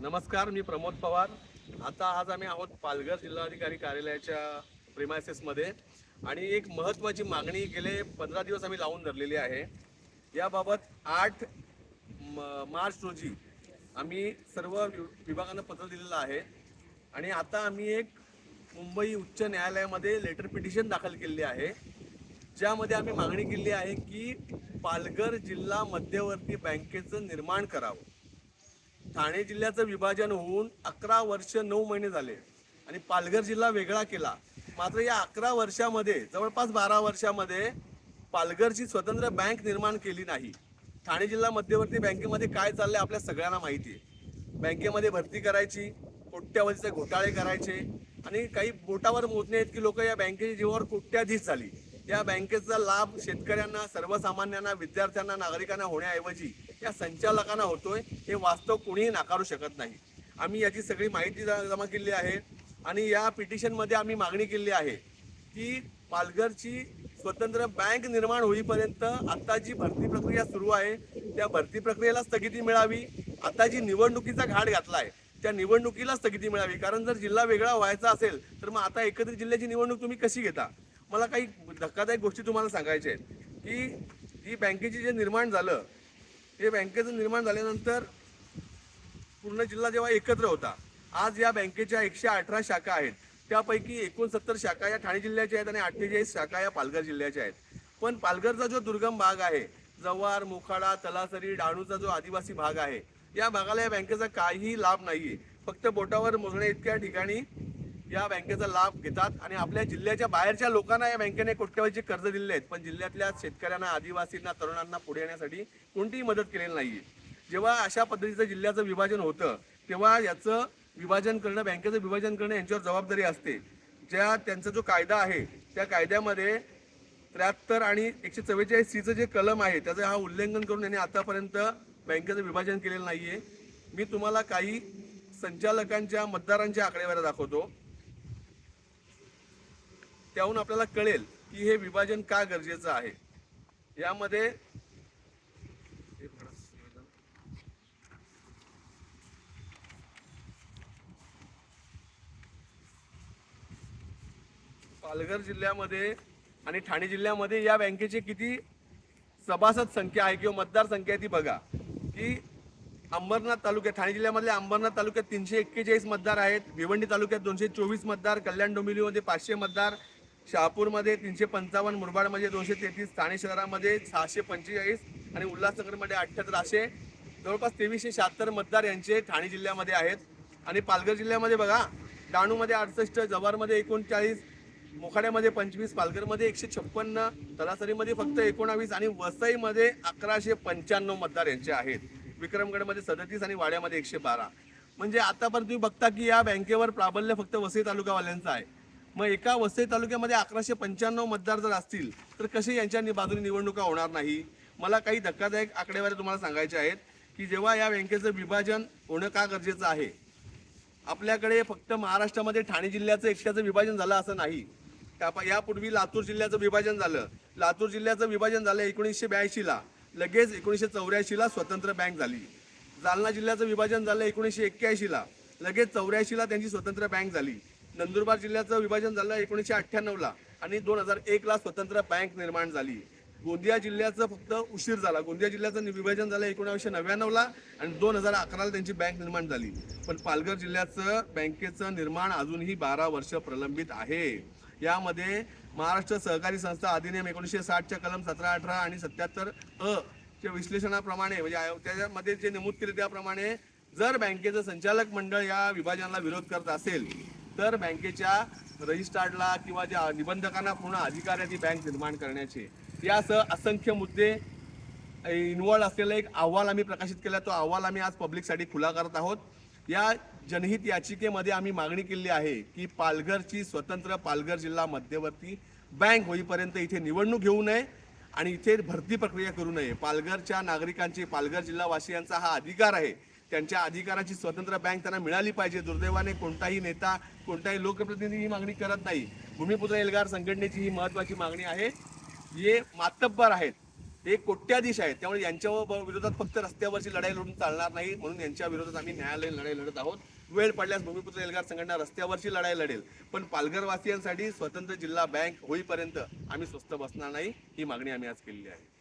नमस्कार, मी प्रमोद पवार. आज आम्ही आहोत पालघर जिल्हाधिकारी कार्यालयाच्या प्रिमायसेसमध्ये आणि एक महत्त्वाची मागणी गेले 15 दिवस आम्ही लावून धरलेली आहे. याबाबत 8 मार्च रोजी आम्ही सर्व विभागांना पत्र दिलेलं आहे आणि आता आम्ही एक मुंबई उच्च न्यायालयामध्ये लेटर पिटिशन दाखल केलेली आहे, ज्यामध्ये आम्ही मागणी केली आहे की पालघर जिल्हा मध्यवर्ती बँकेचं निर्माण करावं. ठाणे जिल्ह्याचं विभाजन होऊन 11 वर्ष 9 महिने झाले आणि पालघर जिल्हा वेगळा केला. मात्र या 11 वर्षामध्ये जवळपास 12 वर्षामध्ये पालघरची स्वतंत्र बँक निर्माण केली नाही. ठाणे जिल्हा मध्यवर्ती बँकेमध्ये काय चाललंय आपल्या सगळ्यांना माहिती आहे. बँकेमध्ये भरती करायची, कोट्यावधीचे घोटाळे करायचे आणि काही बोटावर मोजणे इतकी लोक या बँकेच्या जीवावर कोट्याधीश झाली. या बँकेचा लाभ शेतकऱ्यांना, सर्वसामान्यांना, विद्यार्थ्यांना, नागरिकांना होण्याऐवजी या संचालकांना होतोय, हे वास्तव कोणीही नाकारू शकत नाही. आम्ही याची सगळी माहिती जमा केली आहे आणि या पिटिशनमध्ये आम्ही मागणी केली आहे की पालघरची स्वतंत्र बँक निर्माण होईपर्यंत आता जी भरती प्रक्रिया सुरू आहे त्या भरती प्रक्रियेला स्थगिती मिळावी. आता जी निवडणुकीचा घाट घातला आहे त्या निवडणुकीला स्थगिती मिळावी. कारण जर जिल्हा वेगळा व्हायचा असेल तर मग आता एकत्रित जिल्ह्याची निवडणूक तुम्ही कशी घेता. मला काही धक्कादायक गोष्टी तुम्हाला सांगायच्या आहेत की ही बँकेची जे निर्माण झालं, हे बँकेचं निर्माण झाल्यानंतर पूर्ण जिल्हा जेव्हा एकत्र होता, आज या बँकेच्या 118 शाखा आहेत. त्यापैकी 69 शाखा या ठाणे जिल्ह्याच्या आहेत आणि 48 शाखा या पालघर जिल्ह्याच्या आहेत. पण पालघरचा जो दुर्गम भाग आहे, जव्हार, मोखाडा, तलासरी, डहाणूचा जो आदिवासी भाग आहे, या भागाला या बँकेचा काहीही लाभ नाहीये. फक्त बोटावर मोजण्या इतक्या ठिकाणी या बँकेचा लाभ घेतात आणि आपल्या जिल्ह्याच्या बाहेरच्या लोकांना या बँकेने कोट्यवधीचे कर्ज दिलेले आहेत, पण जिल्ह्यातल्या शेतकऱ्यांना, आदिवासींना, तरुणांना पुढे येण्यासाठी कोणतीही मदत केलेली नाहीये. जेव्हा अशा पद्धतीचं जिल्ह्याचं विभाजन होतं तेव्हा याचं विभाजन करणं, बँकेचं विभाजन करणं यांच्यावर जबाबदारी असते. त्यांचा जो कायदा आहे त्या कायद्यामध्ये 73 आणि 144C जे कलम आहे त्याचं हा उल्लंघन करून यांनी आतापर्यंत बँकेचं विभाजन केलेलं नाहीये. मी तुम्हाला काही संचालकांच्या, मतदारांच्या आकडेवारी दाखवतो. त्याहून आपल्याला कळेल की हे विभाजन का गरजेचं आहे. यामध्ये पालघर जिल्ह्यामध्ये आणि ठाणे जिल्ह्यामध्ये या बँकेची किती सभासद संख्या आहे किंवा मतदार संख्या आहे ती बघा. की अंबरनाथ तालुक्यात, ठाणे जिल्ह्यामधल्या अंबरनाथ तालुक्यात 341 मतदार आहेत, भिवंडी तालुक्यात 224 मतदार, कल्याण डोंबिवलीमध्ये 500 मतदार, शहापूरमध्ये 355, मुरबाडमध्ये 233, ठाणे शहरामध्ये 645 आणि उल्हासनगरमध्ये 78, असे जवळपास 2376 मतदार यांचे ठाणे जिल्ह्यामध्ये आहेत. आणि पालघर जिल्ह्यामध्ये बघा, डहाणूमध्ये 68, जव्हारमध्ये 39, मोखाड्यामध्ये 25, पालघरमध्ये 156, तलासरीमध्ये फक्त 19 आणि वसईमध्ये 1195 मतदार यांचे आहेत. विक्रमगडमध्ये 37 आणि वाड्यामध्ये 112. म्हणजे आतापर्यंत तुम्ही बघता की या बँकेवर प्राबल्य फक्त वसई तालुकावाल्यांचं आहे. मग एका वसई तालुक्यामध्ये 1195 मतदार जर असतील तर कसे यांच्या बाजूने निवडणुका होणार नाही. मला काही धक्कादायक आकडेवारी तुम्हाला सांगायचे आहेत की जेव्हा या बँकेचं विभाजन होणं का गरजेचं आहे. आपल्याकडे फक्त महाराष्ट्रामध्ये ठाणे जिल्ह्याचं एकट्याचं विभाजन झालं असं नाही. यापूर्वी लातूर जिल्ह्याचं विभाजन झालं. लातूर जिल्ह्याचं विभाजन झालं 1982ला. लगेच 1984ला स्वतंत्र बँक झाली. जालना जिल्ह्याचं विभाजन झालं 1981ला. लगेच 84ला त्यांची स्वतंत्र बँक झाली. नंदुरबार जिल्ह्याचं विभाजन झालं 1998ला आणि 2001ला स्वतंत्र बँक निर्माण झाली. गोंदिया जिल्ह्याचं फक्त उशीर झाला. गोंदिया जिल्ह्याचं विभाजन झालं 1999ला आणि 2011ला त्यांची बँक निर्माण झाली. पण पालघर जिल्ह्याचं बँकेचं निर्माण अजूनही 12 वर्ष प्रलंबित आहे. यामध्ये महाराष्ट्र सहकारी संस्था अधिनियम 1960च्या कलम 17, 18 आणि 77 च्या विश्लेषणाप्रमाणे, म्हणजे त्यामध्ये जे नमूद केले त्याप्रमाणे जर बँकेचं संचालक मंडळ या विभाजनाला विरोध करत असेल तर बँकेच्या रजिस्ट्रारला किंवा ज्या निबंधकांना पूर्ण अधिकार आहे ती बँक निर्माण करण्याचे. यासह असंख्य मुद्दे इन्व्हॉल्व असलेला एक अहवाल आम्ही प्रकाशित केला. तो अहवाल आम्ही आज पब्लिकसाठी खुला करत आहोत. या जनहित याचिकेमध्ये आम्ही मागणी केली आहे की पालघरची स्वतंत्र पालघर जिल्हा मध्यवर्ती बँक होईपर्यंत इथे निवडणूक घेऊ नये आणि इथे भरती प्रक्रिया करू नये. पालघरच्या नागरिकांचे, पालघर जिल्हावासियांचा हा अधिकार आहे. त्यांच्या अधिकाराची स्वतंत्र बँक त्यांना मिळाली पाहिजे. दुर्दैवाने कोणताही नेता, कोणताही लोकप्रतिनिधी ही मागणी करत नाही. भूमिपुत्र एल्गार संघटनेची ही महत्त्वाची मागणी आहे. हे मातब्बर आहेत हे कोट्याधीश आहेत, त्यामुळे यांच्या विरोधात फक्त रस्त्यावरची लढाई लढून चालणार नाही, म्हणून यांच्या विरोधात आम्ही न्यायालयीन लढाई लढत आहोत. वेळ पडल्यास भूमिपुत्र एल्गार संघटना रस्त्यावरची लढाई लढेल, पण पालघरवासियांसाठी स्वतंत्र जिल्हा बँक होईपर्यंत आम्ही स्वस्थ बसणार नाही. ही मागणी आम्ही आज केलेली आहे.